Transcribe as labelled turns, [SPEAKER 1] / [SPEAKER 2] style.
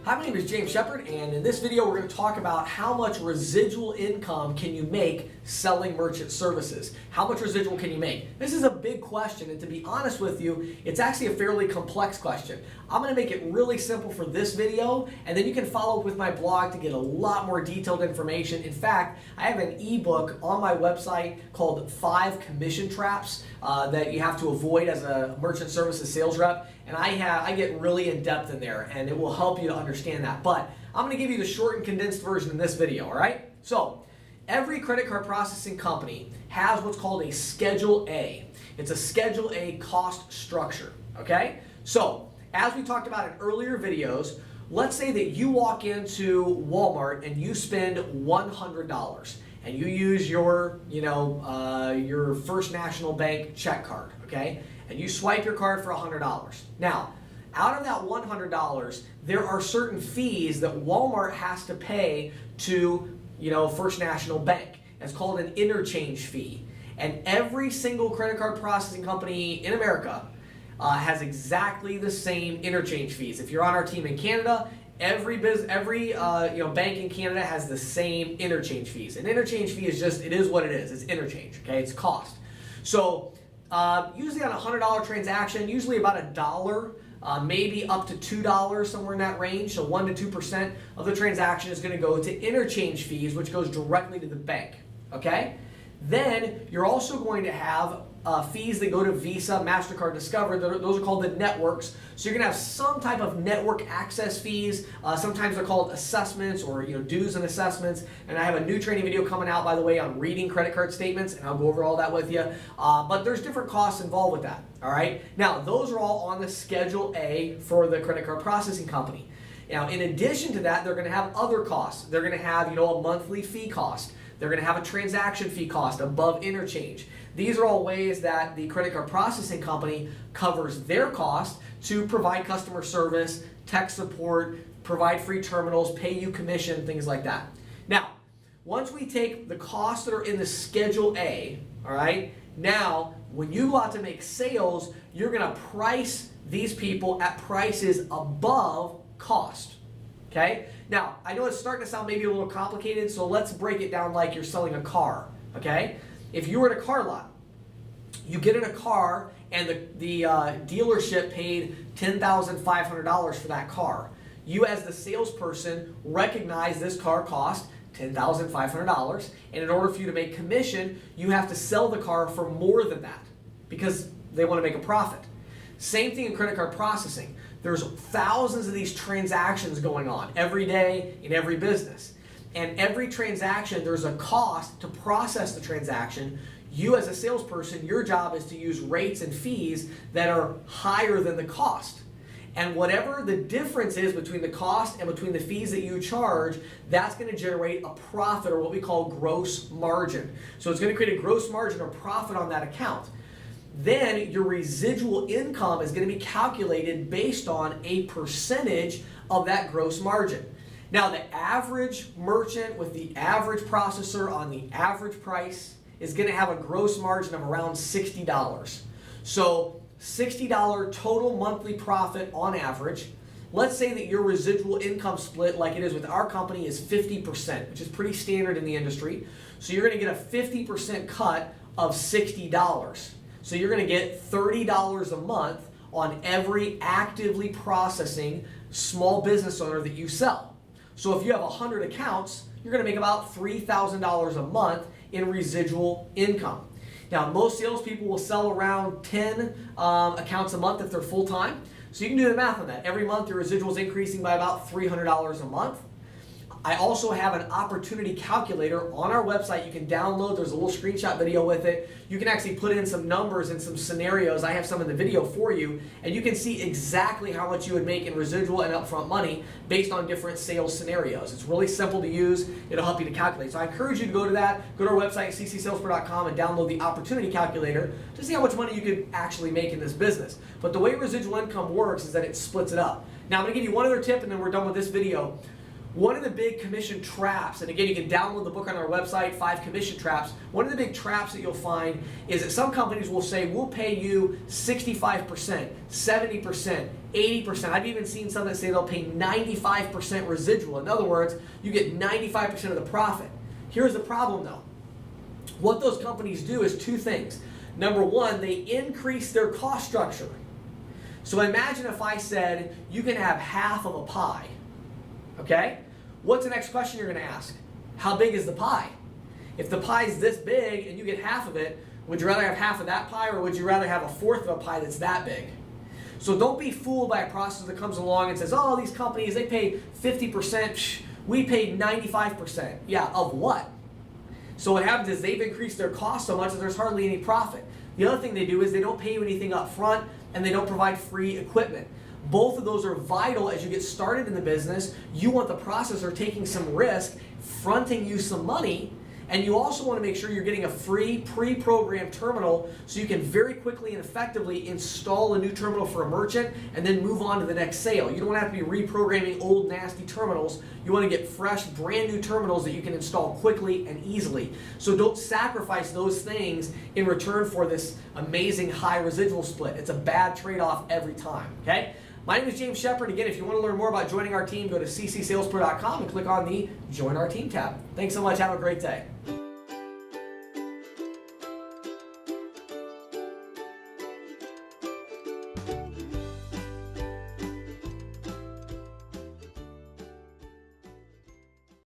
[SPEAKER 1] Hi, my name is James Shepard, and in this video we're going to talk about how much residual income can you make selling merchant services. How much residual can you make? This is a big question, and to be honest with you, it's actually a fairly complex question. I'm going to make it really simple for this video, and then you can follow up with my blog to get a lot more detailed information. In fact, I have an ebook on my website called 5 Commission Traps that you have to avoid as a merchant services sales rep. And I get really in depth in there, and it will help you to understand that. But I'm going to give you the short and condensed version in this video, all right? So every credit card processing company has what's called a Schedule A. It's a Schedule A cost structure, okay? So as we talked about in earlier videos, let's say that you walk into Walmart and you spend $100 and you use your First National Bank check card, okay? And you swipe your card for $100. Now, out of that $100, there are certain fees that Walmart has to pay to, First National Bank. It's called an interchange fee. And every single credit card processing company in America has exactly the same interchange fees. If you're on our team in Canada, every bank in Canada has the same interchange fees. An interchange fee is just, it is what it is. It's interchange, okay? It's cost. So usually on a $100 transaction, usually about $1, maybe up to $2, somewhere in that range. So 1 to 2% of the transaction is going to go to interchange fees, which goes directly to the bank. Okay? Then you're also going to have fees that go to Visa, MasterCard, Discover. Those are called the networks. So you're going to have some type of network access fees. Sometimes they're called assessments or dues and assessments. And I have a new training video coming out, by the way, on reading credit card statements, and I'll go over all that with you. But there's different costs involved with that. All right. Now those are all on the Schedule A for the credit card processing company. Now, in addition to that, they're going to have other costs. They're going to have a monthly fee cost. They're going to have a transaction fee cost above interchange. These are all ways that the credit card processing company covers their cost to provide customer service, tech support, provide free terminals, pay you commission, things like that. Now, once we take the costs that are in the Schedule A, all right, now when you go out to make sales, you're going to price these people at prices above cost. Okay? Now, I know it's starting to sound maybe a little complicated, so let's break it down like you're selling a car. Okay? If you were at a car lot, you get in a car and the dealership paid $10,500 for that car. You as the salesperson recognize this car cost $10,500, and in order for you to make commission, you have to sell the car for more than that because they want to make a profit. Same thing in credit card processing. There's thousands of these transactions going on every day in every business. And every transaction, there's a cost to process the transaction. You as a salesperson, your job is to use rates and fees that are higher than the cost. And whatever the difference is between the cost and between the fees that you charge, that's going to generate a profit, or what we call gross margin. So it's going to create a gross margin or profit on that account. Then your residual income is going to be calculated based on a percentage of that gross margin. Now, the average merchant with the average processor on the average price is going to have a gross margin of around $60. So $60 total monthly profit on average. Let's say that your residual income split, like it is with our company, is 50%, which is pretty standard in the industry. So you're going to get a 50% cut of $60. So you're going to get $30 a month on every actively processing small business owner that you sell. So if you have 100 accounts, you're going to make about $3,000 a month in residual income. Now, most salespeople will sell around 10 accounts a month if they're full-time. So you can do the math on that. Every month, your residual is increasing by about $300 a month. I also have an opportunity calculator on our website you can download. There's a little screenshot video with it. You can actually put in some numbers and some scenarios. I have some in the video for you, and you can see exactly how much you would make in residual and upfront money based on different sales scenarios. It's really simple to use. It'll help you to calculate. So I encourage you to go to that. Go to our website, ccsalespro.com, and download the opportunity calculator to see how much money you could actually make in this business. But the way residual income works is that it splits it up. Now I'm going to give you one other tip, and then we're done with this video. One of the big commission traps, and again, you can download the book on our website, 5 Commission Traps. One of the big traps that you'll find is that some companies will say, we'll pay you 65%, 70%, 80%. I've even seen some that say they'll pay 95% residual. In other words, you get 95% of the profit. Here's the problem though. What those companies do is 2 things. Number 1, they increase their cost structure. So imagine if I said, you can have half of a pie. Okay? What's the next question you're going to ask? How big is the pie? If the pie is this big and you get half of it, would you rather have half of that pie, or would you rather have a fourth of a pie that's that big? So don't be fooled by a process that comes along and says, oh, these companies, they pay 50%, we pay 95%. Yeah, of what? So what happens is they've increased their cost so much that there's hardly any profit. The other thing they do is they don't pay you anything up front, and they don't provide free equipment. Both of those are vital as you get started in the business. You want the processor taking some risk, fronting you some money, and you also want to make sure you're getting a free pre-programmed terminal so you can very quickly and effectively install a new terminal for a merchant and then move on to the next sale. You don't want to have to be reprogramming old nasty terminals. You want to get fresh, brand new terminals that you can install quickly and easily. So don't sacrifice those things in return for this amazing high residual split. It's a bad trade-off every time, okay? My name is James Shepard. Again, if you want to learn more about joining our team, go to ccsalespro.com and click on the Join Our Team tab. Thanks so much. Have a great day.